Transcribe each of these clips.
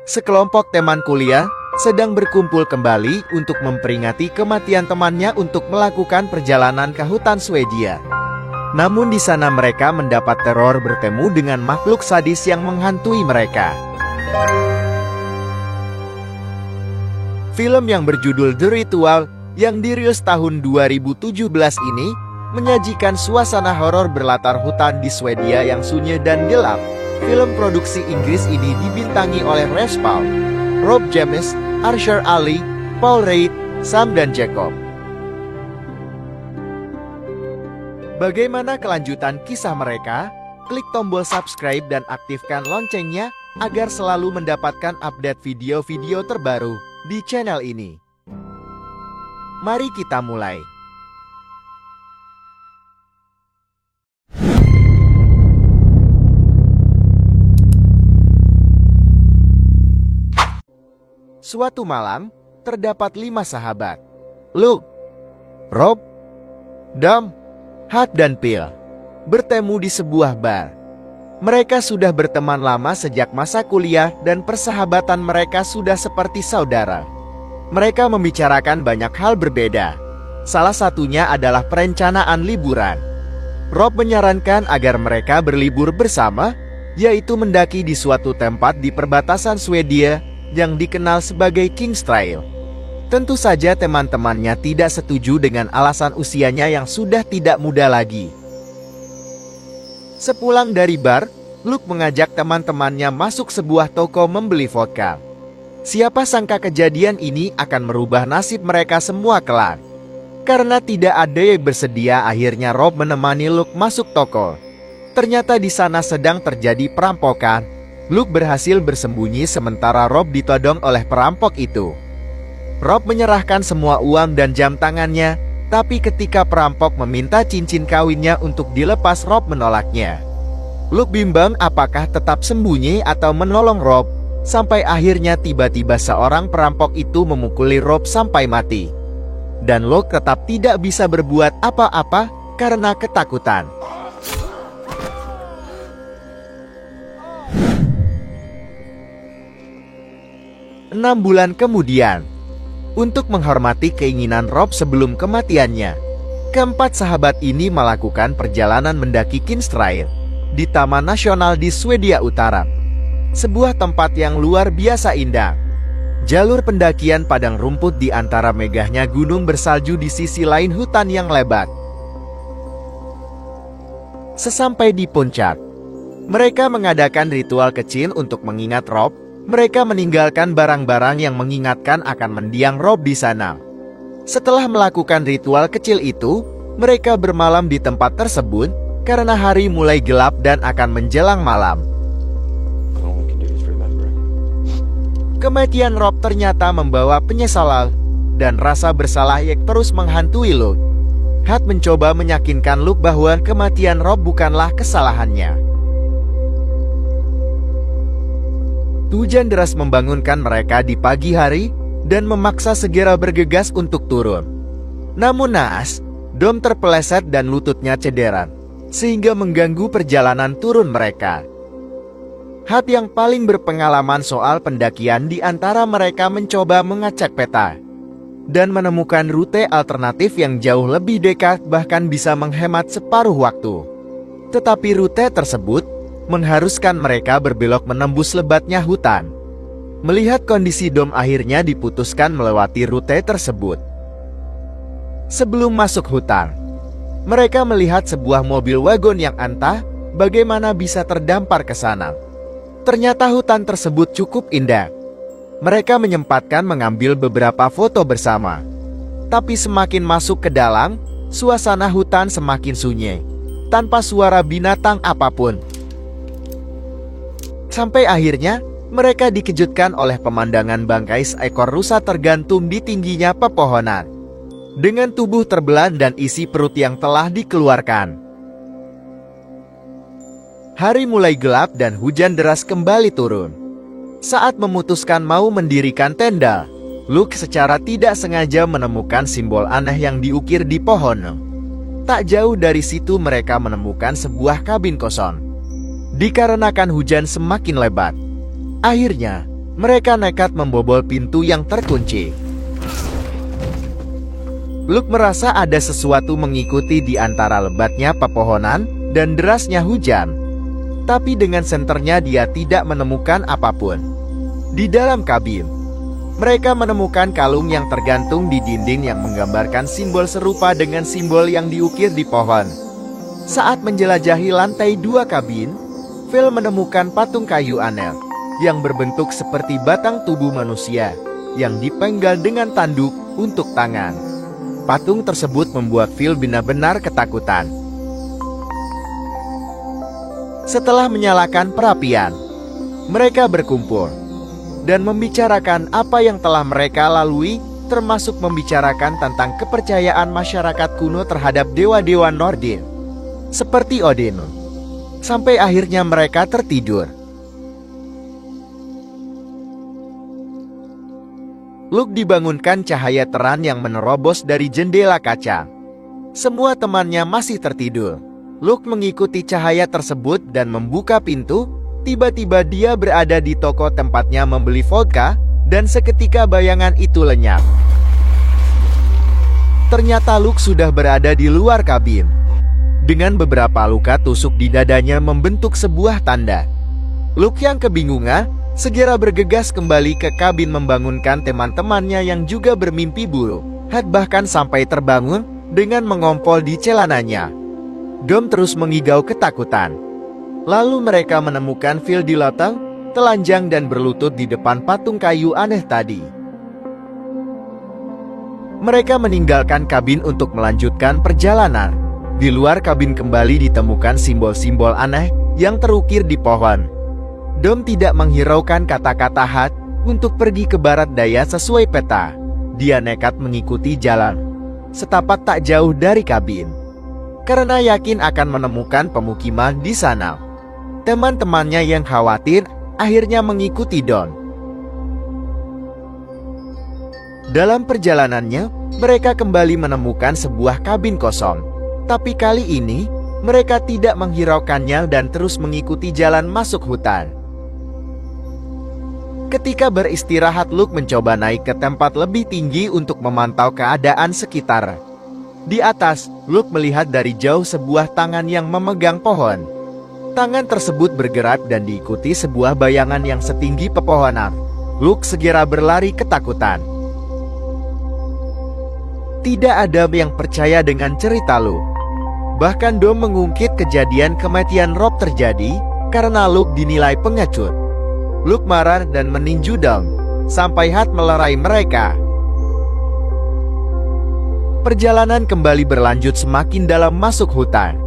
Sekelompok teman kuliah sedang berkumpul kembali untuk memperingati kematian temannya untuk melakukan perjalanan ke hutan Swedia. Namun di sana mereka mendapat teror bertemu dengan makhluk sadis yang menghantui mereka. Film yang berjudul The Ritual yang dirilis tahun 2017 ini menyajikan suasana horor berlatar hutan di Swedia yang sunyi dan gelap. Film produksi Inggris ini dibintangi oleh Ralph Paul, Rob James, Arshar Ali, Paul Reid, Sam dan Jacob. Bagaimana kelanjutan kisah mereka? Klik tombol subscribe dan aktifkan loncengnya agar selalu mendapatkan update video-video terbaru di channel ini. Mari kita mulai. Suatu malam, terdapat 5 sahabat. Luke, Rob, Dom, Hutt dan Phil bertemu di sebuah bar. Mereka sudah berteman lama sejak masa kuliah dan persahabatan mereka sudah seperti saudara. Mereka membicarakan banyak hal berbeda. Salah satunya adalah perencanaan liburan. Rob menyarankan agar mereka berlibur bersama, yaitu mendaki di suatu tempat di perbatasan Swedia yang dikenal sebagai King's Trail. Tentu saja teman-temannya tidak setuju dengan alasan usianya yang sudah tidak muda lagi. Sepulang dari bar, Luke mengajak teman-temannya masuk sebuah toko membeli vodka. Siapa sangka kejadian ini akan merubah nasib mereka semua kelak. Karena tidak ada yang bersedia, akhirnya Rob menemani Luke masuk toko. Ternyata di sana sedang terjadi perampokan. Luke berhasil bersembunyi sementara Rob ditodong oleh perampok itu. Rob menyerahkan semua uang dan jam tangannya, tapi ketika perampok meminta cincin kawinnya untuk dilepas, Rob menolaknya. Luke bimbang apakah tetap sembunyi atau menolong Rob, sampai akhirnya tiba-tiba seorang perampok itu memukuli Rob sampai mati. Dan Luke tetap tidak bisa berbuat apa-apa karena ketakutan. 6 bulan kemudian, untuk menghormati keinginan Rob sebelum kematiannya, keempat sahabat ini melakukan perjalanan mendaki King's Trail di Taman Nasional di Swedia Utara. Sebuah tempat yang luar biasa indah. Jalur pendakian padang rumput di antara megahnya gunung bersalju di sisi lain hutan yang lebat. Sesampai di puncak, mereka mengadakan ritual kecil untuk mengingat Rob. Mereka meninggalkan barang-barang yang mengingatkan akan mendiang Rob di sana. Setelah melakukan ritual kecil itu, mereka bermalam di tempat tersebut karena hari mulai gelap dan akan menjelang malam. Kematian Rob ternyata membawa penyesalan dan rasa bersalah yang terus menghantui Luke. Hutt mencoba meyakinkan Luke bahwa kematian Rob bukanlah kesalahannya. Hujan deras membangunkan mereka di pagi hari dan memaksa segera bergegas untuk turun. Namun naas, Dom terpeleset dan lututnya cedera, sehingga mengganggu perjalanan turun mereka. Hutt yang paling berpengalaman soal pendakian di antara mereka mencoba mengacak peta dan menemukan rute alternatif yang jauh lebih dekat, bahkan bisa menghemat separuh waktu. Tetapi rute tersebut mengharuskan mereka berbelok menembus lebatnya hutan. Melihat kondisi Dom, akhirnya diputuskan melewati rute tersebut. Sebelum masuk hutan, mereka melihat sebuah mobil wagon yang entah bagaimana bisa terdampar ke sana. Ternyata hutan tersebut cukup indah. Mereka menyempatkan mengambil beberapa foto bersama. Tapi semakin masuk ke dalam, suasana hutan semakin sunyi, tanpa suara binatang apapun. Sampai akhirnya, mereka dikejutkan oleh pemandangan bangkai seekor rusa tergantung di tingginya pepohonan, dengan tubuh terbelah dan isi perut yang telah dikeluarkan. Hari mulai gelap dan hujan deras kembali turun. Saat memutuskan mau mendirikan tenda, Luke secara tidak sengaja menemukan simbol aneh yang diukir di pohon. Tak jauh dari situ mereka menemukan sebuah kabin kosong. Dikarenakan hujan semakin lebat, akhirnya Mereka nekat membobol pintu yang terkunci. Luke merasa ada sesuatu mengikuti di antara lebatnya pepohonan dan derasnya hujan. Tapi dengan senternya dia tidak menemukan apapun. Di dalam kabin, mereka menemukan kalung yang tergantung di dinding yang menggambarkan simbol serupa dengan simbol yang diukir di pohon. Saat menjelajahi lantai 2 kabin, Phil menemukan patung kayu aneh yang berbentuk seperti batang tubuh manusia yang dipenggal dengan tanduk untuk tangan. Patung tersebut membuat Phil benar-benar ketakutan. Setelah menyalakan perapian, mereka berkumpul dan membicarakan apa yang telah mereka lalui, termasuk membicarakan tentang kepercayaan masyarakat kuno terhadap dewa-dewa Nordik, seperti Odin. Sampai akhirnya mereka tertidur. Luke dibangunkan cahaya terang yang menerobos dari jendela kaca. Semua temannya masih tertidur. Luke mengikuti cahaya tersebut dan membuka pintu. Tiba-tiba dia berada di toko tempatnya membeli vodka, dan seketika bayangan itu lenyap. Ternyata Luke sudah berada di luar kabin. Dengan beberapa luka tusuk di dadanya membentuk sebuah tanda. Luke yang kebingungan segera bergegas kembali ke kabin membangunkan teman-temannya yang juga bermimpi buruk. Bahkan sampai terbangun dengan mengompol di celananya. Dom terus mengigau ketakutan. Lalu mereka menemukan Phil di loteng, telanjang dan berlutut di depan patung kayu aneh tadi. Mereka meninggalkan kabin untuk melanjutkan perjalanan. Di luar kabin kembali ditemukan simbol-simbol aneh yang terukir di pohon. Dom tidak menghiraukan kata-kata Hat untuk pergi ke barat daya sesuai peta. Dia nekat mengikuti jalan setapak tak jauh dari kabin, karena yakin akan menemukan pemukiman di sana. Teman-temannya yang khawatir akhirnya mengikuti Don. Dalam perjalanannya, mereka kembali menemukan sebuah kabin kosong. Tapi kali ini, mereka tidak menghiraukannya dan terus mengikuti jalan masuk hutan. Ketika beristirahat, Luke mencoba naik ke tempat lebih tinggi untuk memantau keadaan sekitar. Di atas, Luke melihat dari jauh sebuah tangan yang memegang pohon. Tangan tersebut bergerak dan diikuti sebuah bayangan yang setinggi pepohonan. Luke segera berlari ketakutan. Tidak ada yang percaya dengan cerita Luke. Bahkan Dom mengungkit kejadian kematian Rob terjadi karena Luke dinilai pengecut. Luke marah dan meninju Dom, sampai Hat melerai mereka. Perjalanan kembali berlanjut semakin dalam masuk hutan.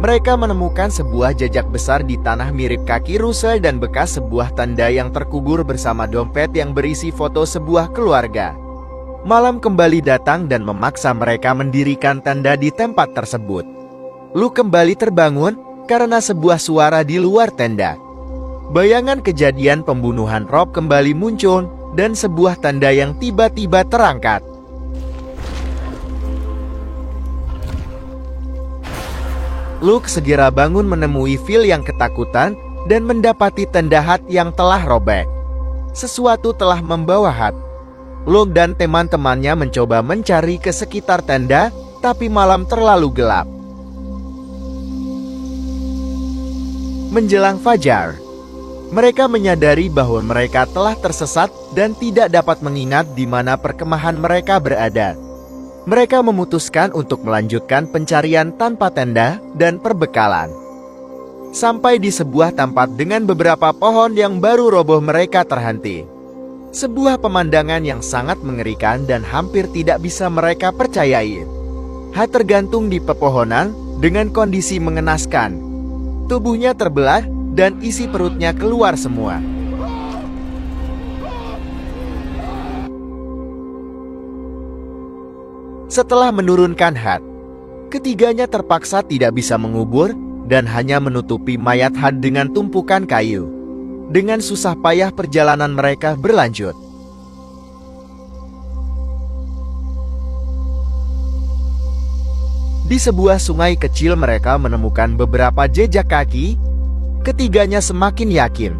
Mereka menemukan sebuah jejak besar di tanah mirip kaki rusa dan bekas sebuah tanda yang terkubur bersama dompet yang berisi foto sebuah keluarga. Malam kembali datang dan memaksa mereka mendirikan tenda di tempat tersebut. Luke kembali terbangun karena sebuah suara di luar tenda. Bayangan kejadian pembunuhan Rob kembali muncul dan sebuah tanda yang tiba-tiba terangkat. Luke segera bangun menemui Phil yang ketakutan dan mendapati tenda Hat yang telah robek. Sesuatu telah membawa Hat. Luke dan teman-temannya mencoba mencari ke sekitar tenda, tapi malam terlalu gelap. Menjelang fajar, mereka menyadari bahwa mereka telah tersesat dan tidak dapat mengingat di mana perkemahan mereka berada. Mereka memutuskan untuk melanjutkan pencarian tanpa tenda dan perbekalan. Sampai di sebuah tempat dengan beberapa pohon yang baru roboh, mereka terhenti. Sebuah pemandangan yang sangat mengerikan dan hampir tidak bisa mereka percayai. Hat tergantung di pepohonan dengan kondisi mengenaskan. Tubuhnya terbelah dan isi perutnya keluar semua. Setelah menurunkan Hat, ketiganya terpaksa tidak bisa mengubur dan hanya menutupi mayat Hat dengan tumpukan kayu. Dengan susah payah perjalanan mereka berlanjut. Di sebuah sungai kecil mereka menemukan beberapa jejak kaki. Ketiganya semakin yakin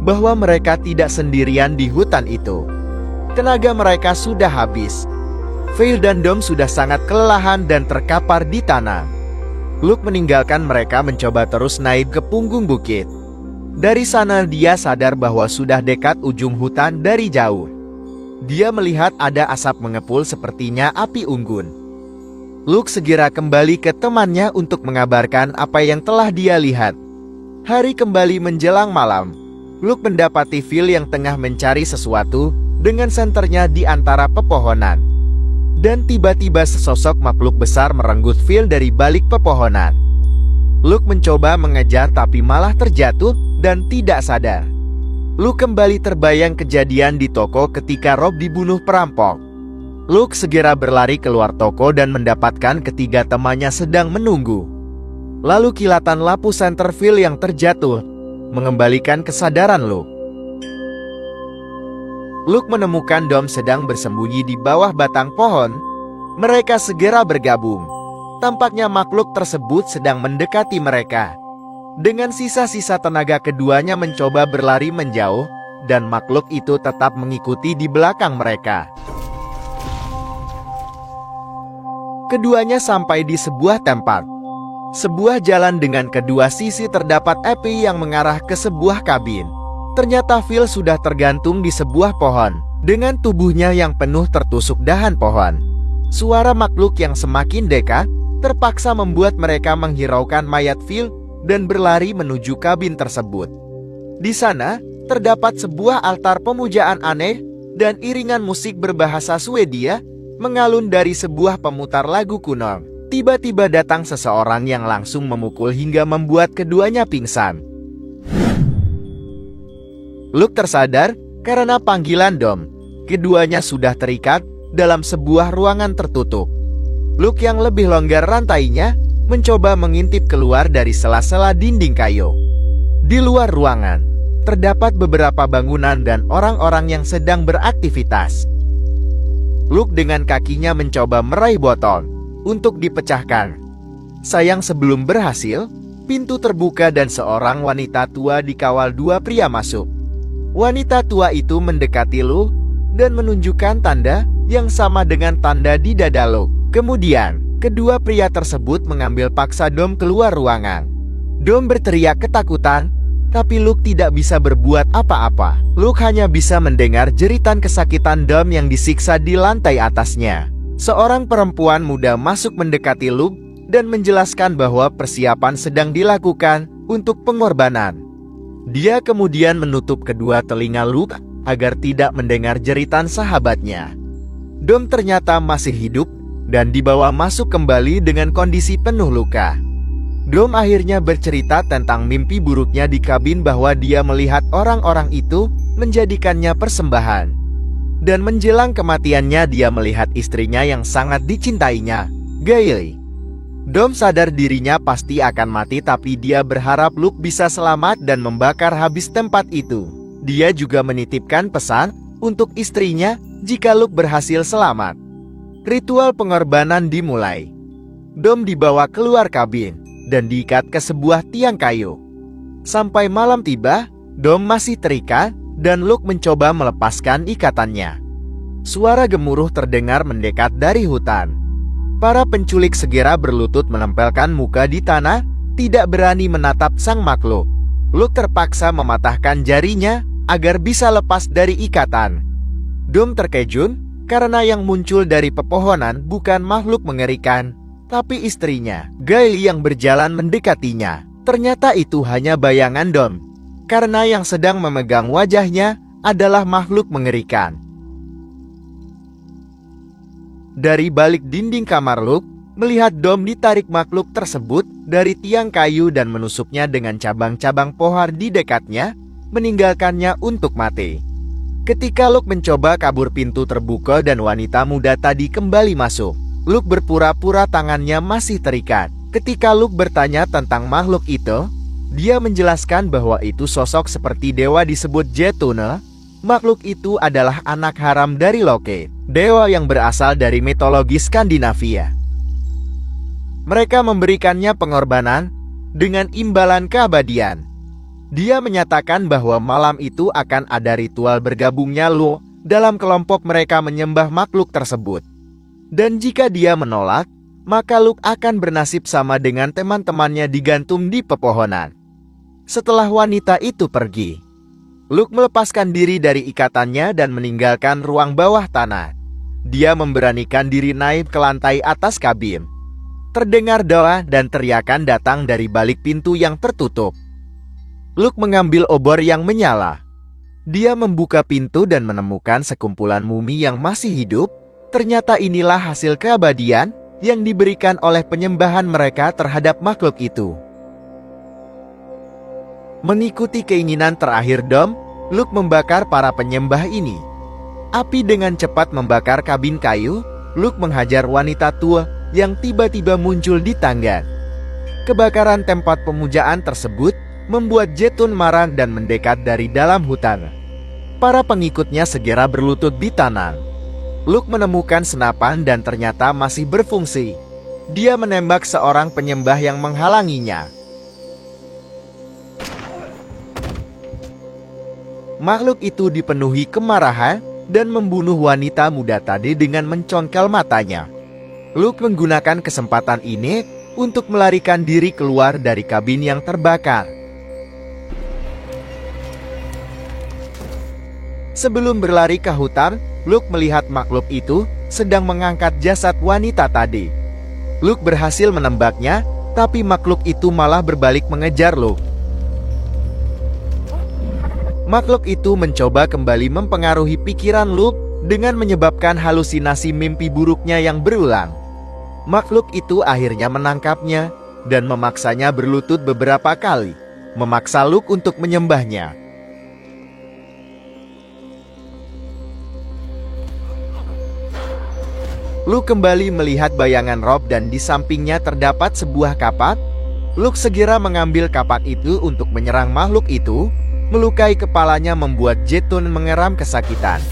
bahwa mereka tidak sendirian di hutan itu. Tenaga mereka sudah habis. Veil dan Dom sudah sangat kelelahan dan terkapar di tanah. Luke meninggalkan mereka mencoba terus naik ke punggung bukit. Dari sana dia sadar bahwa sudah dekat ujung hutan dari jauh. Dia melihat ada asap mengepul sepertinya api unggun. Luke segera kembali ke temannya untuk mengabarkan apa yang telah dia lihat. Hari kembali menjelang malam. Luke mendapati Veil yang tengah mencari sesuatu dengan senternya di antara pepohonan. Dan tiba-tiba sesosok makhluk besar merenggut Veil dari balik pepohonan. Luke mencoba mengejar tapi malah terjatuh dan tidak sadar. Luke kembali terbayang kejadian di toko ketika Rob dibunuh perampok. Luke segera berlari keluar toko dan mendapatkan ketiga temannya sedang menunggu. Lalu kilatan lampu senter Veil yang terjatuh mengembalikan kesadaran Luke. Luke menemukan Dom sedang bersembunyi di bawah batang pohon. Mereka segera bergabung. Tampaknya makhluk tersebut sedang mendekati mereka. Dengan sisa-sisa tenaga keduanya mencoba berlari menjauh, dan makhluk itu tetap mengikuti di belakang mereka. Keduanya sampai di sebuah tempat. Sebuah jalan dengan kedua sisi terdapat api yang mengarah ke sebuah kabin. Ternyata Veil sudah tergantung di sebuah pohon, dengan tubuhnya yang penuh tertusuk dahan pohon. Suara makhluk yang semakin dekat, terpaksa membuat mereka menghiraukan mayat Veil dan berlari menuju kabin tersebut. Di sana, terdapat sebuah altar pemujaan aneh, dan iringan musik berbahasa Swedia, mengalun dari sebuah pemutar lagu kuno. Tiba-tiba datang seseorang yang langsung memukul hingga membuat keduanya pingsan. Luke tersadar karena panggilan Dom. Keduanya sudah terikat dalam sebuah ruangan tertutup. Luke yang lebih longgar rantainya mencoba mengintip keluar dari sela-sela dinding kayu. Di luar ruangan, terdapat beberapa bangunan dan orang-orang yang sedang beraktivitas. Luke dengan kakinya mencoba meraih botol untuk dipecahkan. Sayang sebelum berhasil, pintu terbuka dan seorang wanita tua dikawal dua pria masuk. Wanita tua itu mendekati Luke dan menunjukkan tanda yang sama dengan tanda di dada Luke. Kemudian, kedua pria tersebut mengambil paksa Dom keluar ruangan. Dom berteriak ketakutan, tapi Luke tidak bisa berbuat apa-apa. Luke hanya bisa mendengar jeritan kesakitan Dom yang disiksa di lantai atasnya. Seorang perempuan muda masuk mendekati Luke dan menjelaskan bahwa persiapan sedang dilakukan untuk pengorbanan. Dia kemudian menutup kedua telinga Luke agar tidak mendengar jeritan sahabatnya. Dom ternyata masih hidup dan dibawa masuk kembali dengan kondisi penuh luka. Dom akhirnya bercerita tentang mimpi buruknya di kabin bahwa dia melihat orang-orang itu menjadikannya persembahan. Dan menjelang kematiannya dia melihat istrinya yang sangat dicintainya, Gaily. Dom sadar dirinya pasti akan mati tapi dia berharap Luke bisa selamat dan membakar habis tempat itu. Dia juga menitipkan pesan untuk istrinya jika Luke berhasil selamat. Ritual pengorbanan dimulai. Dom dibawa keluar kabin dan diikat ke sebuah tiang kayu. Sampai malam tiba, Dom masih terikat dan Luke mencoba melepaskan ikatannya. Suara gemuruh terdengar mendekat dari hutan. Para penculik segera berlutut menempelkan muka di tanah, tidak berani menatap sang makhluk. Luke terpaksa mematahkan jarinya agar bisa lepas dari ikatan. Dom terkejut karena yang muncul dari pepohonan bukan makhluk mengerikan, tapi istrinya, Gaily yang berjalan mendekatinya. Ternyata itu hanya bayangan Dom, karena yang sedang memegang wajahnya adalah makhluk mengerikan. Dari balik dinding kamar Luke, melihat Dom ditarik makhluk tersebut dari tiang kayu dan menusuknya dengan cabang-cabang pohon di dekatnya, meninggalkannya untuk mati. Ketika Luke mencoba kabur, pintu terbuka dan wanita muda tadi kembali masuk. Luke berpura-pura tangannya masih terikat. Ketika Luke bertanya tentang makhluk itu, dia menjelaskan bahwa itu sosok seperti dewa disebut Jetune. Makhluk itu adalah anak haram dari Loke, dewa yang berasal dari mitologi Skandinavia. Mereka memberikannya pengorbanan dengan imbalan keabadian. Dia menyatakan bahwa malam itu akan ada ritual bergabungnya Luke dalam kelompok mereka menyembah makhluk tersebut. Dan jika dia menolak, maka Luke akan bernasib sama dengan teman-temannya digantung di pepohonan. Setelah wanita itu pergi, Luke melepaskan diri dari ikatannya dan meninggalkan ruang bawah tanah. Dia memberanikan diri naik ke lantai atas kabin. Terdengar doa dan teriakan datang dari balik pintu yang tertutup. Luke mengambil obor yang menyala. Dia membuka pintu dan menemukan sekumpulan mumi yang masih hidup. Ternyata inilah hasil keabadian yang diberikan oleh penyembahan mereka terhadap makhluk itu. Mengikuti keinginan terakhir Dom, Luke membakar para penyembah ini. Api dengan cepat membakar kabin kayu. Luke menghajar wanita tua yang tiba-tiba muncul di tangga. Kebakaran tempat pemujaan tersebut membuat Jetun marah dan mendekat dari dalam hutan. Para pengikutnya segera berlutut di tanah. Luke menemukan senapan dan ternyata masih berfungsi. Dia menembak seorang penyembah yang menghalanginya. Makhluk itu dipenuhi kemarahan dan membunuh wanita muda tadi dengan mencongkel matanya. Luke menggunakan kesempatan ini untuk melarikan diri keluar dari kabin yang terbakar. Sebelum berlari ke hutan, Luke melihat makhluk itu sedang mengangkat jasad wanita tadi. Luke berhasil menembaknya, tapi makhluk itu malah berbalik mengejar Luke. Makhluk itu mencoba kembali mempengaruhi pikiran Luke dengan menyebabkan halusinasi mimpi buruknya yang berulang. Makhluk itu akhirnya menangkapnya dan memaksanya berlutut beberapa kali, memaksa Luke untuk menyembahnya. Luke kembali melihat bayangan Rob dan di sampingnya terdapat sebuah kapak. Luke segera mengambil kapak itu untuk menyerang makhluk itu. Melukai kepalanya membuat Jetun mengeram kesakitan.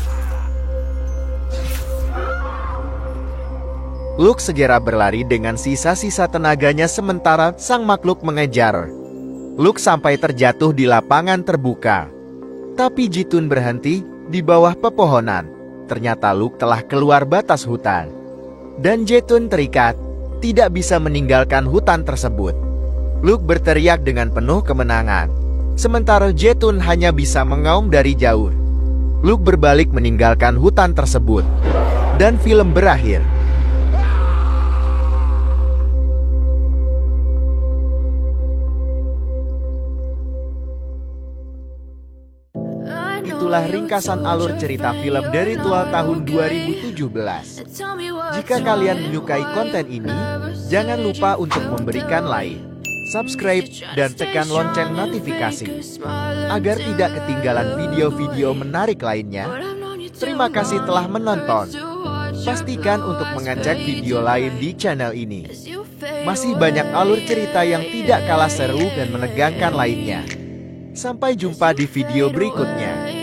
Luke segera berlari dengan sisa-sisa tenaganya sementara sang makhluk mengejar. Luke sampai terjatuh di lapangan terbuka. Tapi Jetun berhenti di bawah pepohonan. Ternyata Luke telah keluar batas hutan. Dan Jetun terikat, tidak bisa meninggalkan hutan tersebut. Luke berteriak dengan penuh kemenangan. Sementara Jetun hanya bisa mengaum dari jauh. Luke berbalik meninggalkan hutan tersebut. Dan film berakhir. Itulah ringkasan alur cerita film dari Ritual tahun 2017. Jika kalian menyukai konten ini, jangan lupa untuk memberikan like, subscribe, dan tekan lonceng notifikasi agar tidak ketinggalan video-video menarik lainnya. Terima kasih telah menonton. Pastikan untuk mengecek video lain di channel ini. Masih banyak alur cerita yang tidak kalah seru dan menegangkan lainnya. Sampai jumpa di video berikutnya.